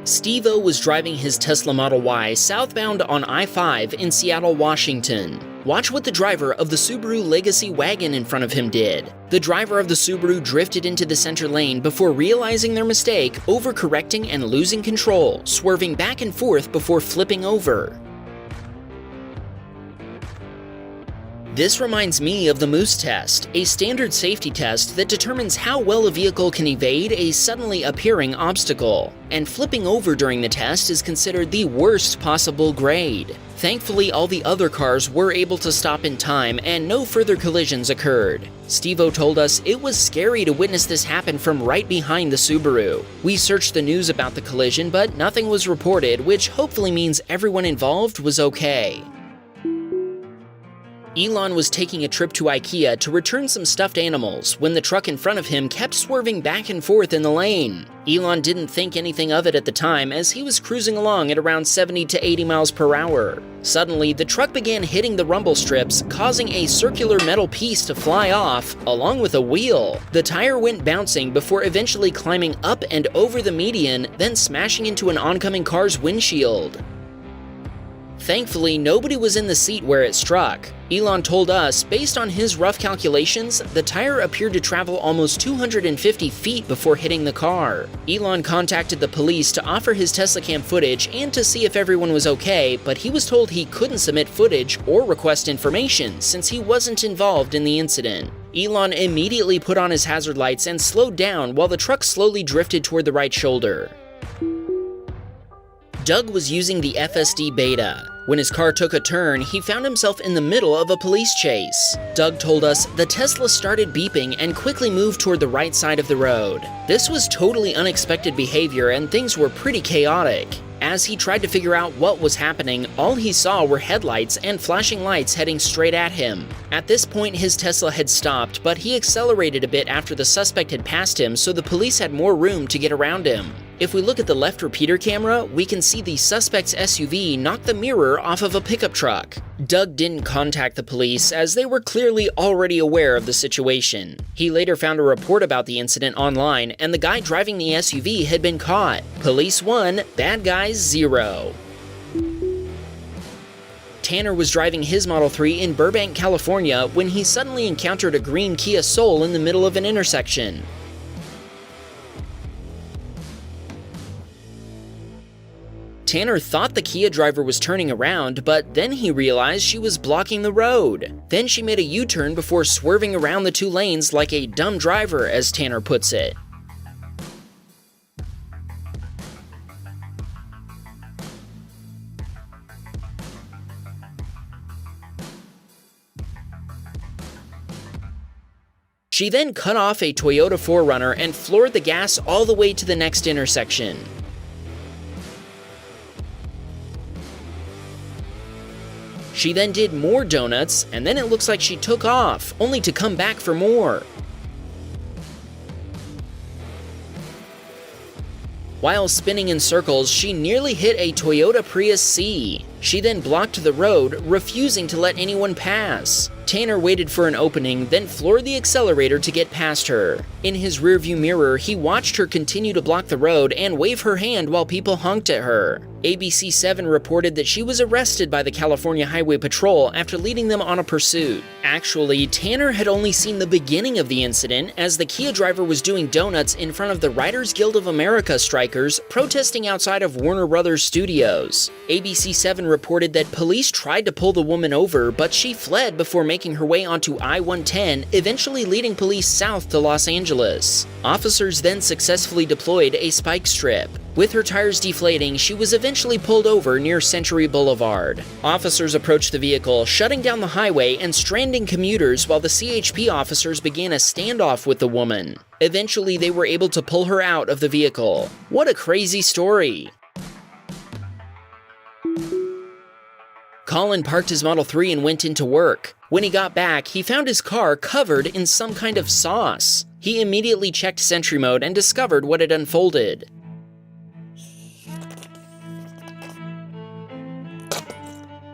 Steve-O was driving his Tesla Model Y southbound on I-5 in Seattle, Washington. Watch what the driver of the Subaru Legacy wagon in front of him did. The driver of the Subaru drifted into the center lane before realizing their mistake, overcorrecting and losing control, swerving back and forth before flipping over. This reminds me of the Moose test, a standard safety test that determines how well a vehicle can evade a suddenly appearing obstacle, and flipping over during the test is considered the worst possible grade. Thankfully, all the other cars were able to stop in time and no further collisions occurred. Steve-O told us it was scary to witness this happen from right behind the Subaru. We searched the news about the collision, but nothing was reported, which hopefully means everyone involved was okay. Elon was taking a trip to IKEA to return some stuffed animals when the truck in front of him kept swerving back and forth in the lane. Elon didn't think anything of it at the time as he was cruising along at around 70 to 80 miles per hour. Suddenly, the truck began hitting the rumble strips, causing a circular metal piece to fly off, along with a wheel. The tire went bouncing before eventually climbing up and over the median, then smashing into an oncoming car's windshield. Thankfully, nobody was in the seat where it struck. Elon told us, based on his rough calculations, the tire appeared to travel almost 250 feet before hitting the car. Elon contacted the police to offer his Tesla Cam footage and to see if everyone was okay, but he was told he couldn't submit footage or request information since he wasn't involved in the incident. Elon immediately put on his hazard lights and slowed down while the truck slowly drifted toward the right shoulder. Doug was using the FSD beta. When his car took a turn, he found himself in the middle of a police chase. Doug told us the Tesla started beeping and quickly moved toward the right side of the road. This was totally unexpected behavior and things were pretty chaotic. As he tried to figure out what was happening, all he saw were headlights and flashing lights heading straight at him. At this point, his Tesla had stopped, but he accelerated a bit after the suspect had passed him, so the police had more room to get around him. If we look at the left repeater camera, we can see the suspect's SUV knock the mirror off of a pickup truck. Doug didn't contact the police as they were clearly already aware of the situation. He later found a report about the incident online, and the guy driving the SUV had been caught. Police 1, bad guys 0. Tanner was driving his Model 3 in Burbank, California when he suddenly encountered a green Kia Soul in the middle of an intersection. Tanner thought the Kia driver was turning around, but then he realized she was blocking the road. Then she made a U-turn before swerving around the two lanes like a dumb driver, as Tanner puts it. She then cut off a Toyota 4Runner and floored the gas all the way to the next intersection. She then did more donuts, and then it looks like she took off, only to come back for more. While spinning in circles, she nearly hit a Toyota Prius C. She then blocked the road, refusing to let anyone pass. Tanner waited for an opening, then floored the accelerator to get past her. In his rearview mirror, he watched her continue to block the road and wave her hand while people honked at her. ABC7 reported that she was arrested by the California Highway Patrol after leading them on a pursuit. Actually, Tanner had only seen the beginning of the incident as the Kia driver was doing donuts in front of the Writers Guild of America strikers protesting outside of Warner Brothers Studios. ABC7 reported that police tried to pull the woman over, but she fled before making her way onto I-110, eventually leading police south to Los Angeles. Officers then successfully deployed a spike strip. With her tires deflating, she was eventually pulled over near Century Boulevard. Officers approached the vehicle, shutting down the highway and stranding commuters while the CHP officers began a standoff with the woman. Eventually, they were able to pull her out of the vehicle. What a crazy story! Colin parked his Model 3 and went into work. When he got back, he found his car covered in some kind of sauce. He immediately checked Sentry Mode and discovered what had unfolded.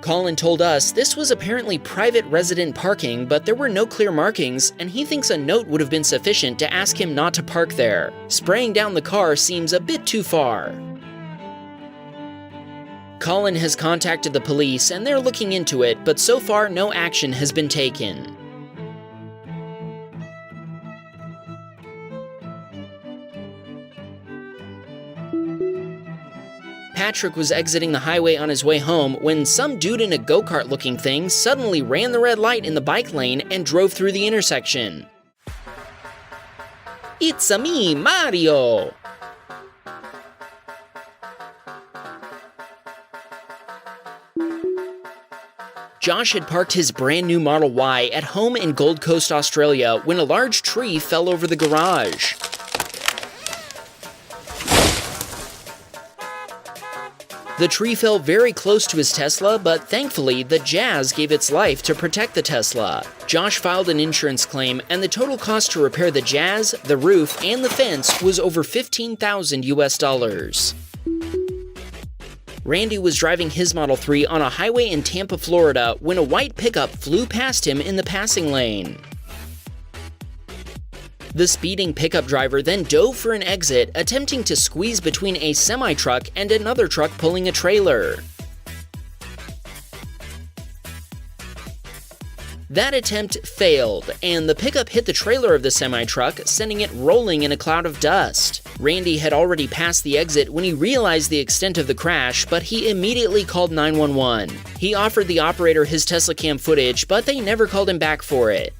Colin told us this was apparently private resident parking, but there were no clear markings, and he thinks a note would have been sufficient to ask him not to park there. Spraying down the car seems a bit too far. Colin has contacted the police and they're looking into it, but so far no action has been taken. Patrick was exiting the highway on his way home when some dude in a go-kart looking thing suddenly ran the red light in the bike lane and drove through the intersection. It's-a me, Mario! Josh had parked his brand new Model Y at home in Gold Coast, Australia when a large tree fell over the garage. The tree fell very close to his Tesla, but thankfully, the Jazz gave its life to protect the Tesla. Josh filed an insurance claim, and the total cost to repair the Jazz, the roof, and the fence was over $15,000 US. Randy was driving his Model 3 on a highway in Tampa, Florida, when a white pickup flew past him in the passing lane. The speeding pickup driver then dove for an exit, attempting to squeeze between a semi-truck and another truck pulling a trailer. That attempt failed, and the pickup hit the trailer of the semi-truck, sending it rolling in a cloud of dust. Randy had already passed the exit when he realized the extent of the crash, but he immediately called 911. He offered the operator his Tesla cam footage, but they never called him back for it.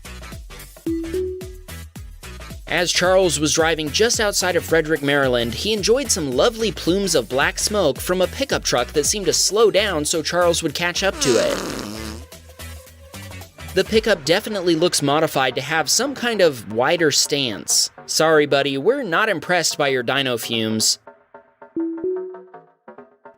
As Charles was driving just outside of Frederick, Maryland, he enjoyed some lovely plumes of black smoke from a pickup truck that seemed to slow down so Charles would catch up to it. The pickup definitely looks modified to have some kind of wider stance. Sorry, buddy, we're not impressed by your dyno fumes.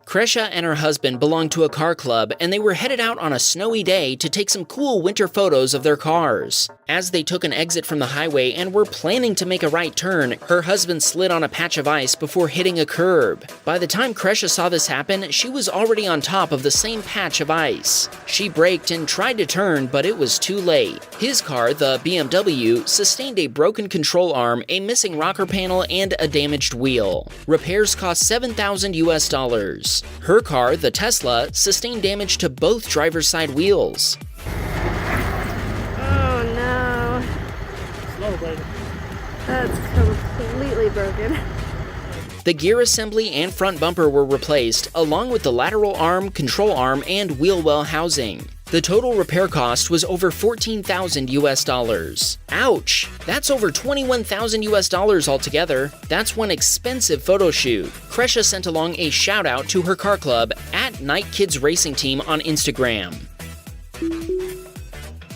Kresha and her husband belonged to a car club, and they were headed out on a snowy day to take some cool winter photos of their cars. As they took an exit from the highway and were planning to make a right turn, her husband slid on a patch of ice before hitting a curb. By the time Kresha saw this happen, she was already on top of the same patch of ice. She braked and tried to turn, but it was too late. His car, the BMW, sustained a broken control arm, a missing rocker panel, and a damaged wheel. Repairs cost $7,000 US. Her car, the Tesla, sustained damage to both driver's side wheels. Oh no. Slow, baby. That's completely broken. The gear assembly and front bumper were replaced, along with the lateral arm, control arm, and wheel well housing. The total repair cost was over $14,000 US. Ouch! That's over $21,000 US altogether. That's one expensive photo shoot. Kresha sent along a shout out to her car club at Night Kids Racing Team on Instagram.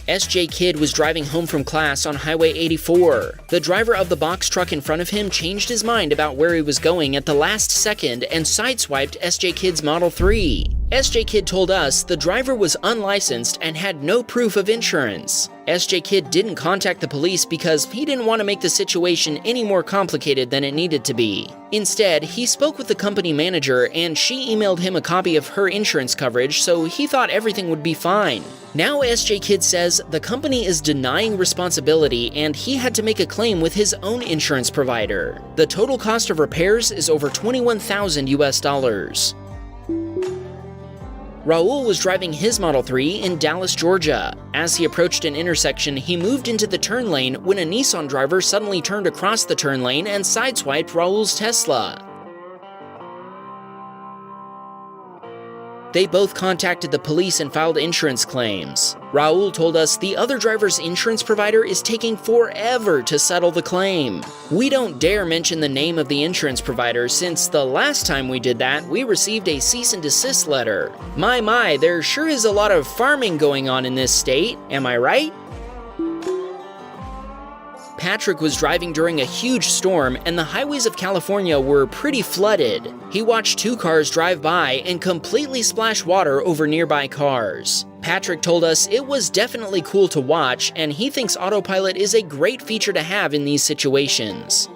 SJ Kidd was driving home from class on Highway 84. The driver of the box truck in front of him changed his mind about where he was going at the last second and sideswiped SJ Kidd's Model 3. SJ Kidd told us the driver was unlicensed and had no proof of insurance. SJ Kidd didn't contact the police because he didn't want to make the situation any more complicated than it needed to be. Instead, he spoke with the company manager and she emailed him a copy of her insurance coverage, so he thought everything would be fine. Now SJ Kidd says the company is denying responsibility and he had to make a claim with his own insurance provider. The total cost of repairs is over $21,000 US. Raul was driving his Model 3 in Dallas, Georgia. As he approached an intersection, he moved into the turn lane when a Nissan driver suddenly turned across the turn lane and sideswiped Raul's Tesla. They both contacted the police and filed insurance claims. Raul told us the other driver's insurance provider is taking forever to settle the claim. We don't dare mention the name of the insurance provider since the last time we did that, we received a cease and desist letter. My, there sure is a lot of farming going on in this state, am I right? Patrick was driving during a huge storm and the highways of California were pretty flooded. He watched two cars drive by and completely splash water over nearby cars. Patrick told us it was definitely cool to watch and he thinks autopilot is a great feature to have in these situations.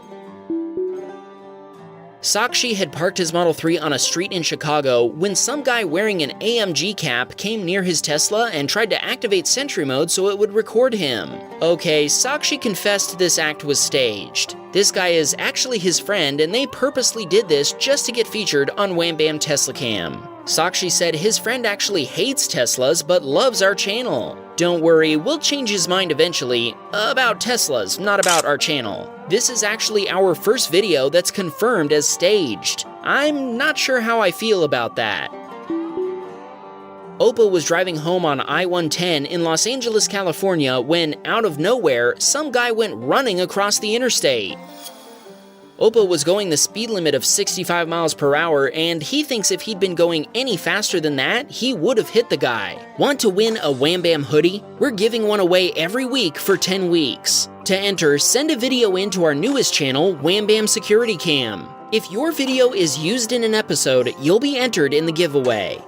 Sakshi had parked his Model 3 on a street in Chicago when some guy wearing an AMG cap came near his Tesla and tried to activate Sentry Mode so it would record him. Okay, Sakshi confessed this act was staged. This guy is actually his friend and they purposely did this just to get featured on Wham Bam Tesla Cam. Sakshi said his friend actually hates Teslas but loves our channel. Don't worry, we'll change his mind eventually. About Teslas, not about our channel. This is actually our first video that's confirmed as staged. I'm not sure how I feel about that. Oppa was driving home on I-110 in Los Angeles, California when, out of nowhere, some guy went running across the interstate. Oppa was going the speed limit of 65 miles per hour, and he thinks if he'd been going any faster than that, he would have hit the guy. Want to win a Wham Bam hoodie? We're giving one away every week for 10 weeks. To enter, send a video in to our newest channel, Wham Bam Security Cam. If your video is used in an episode, you'll be entered in the giveaway.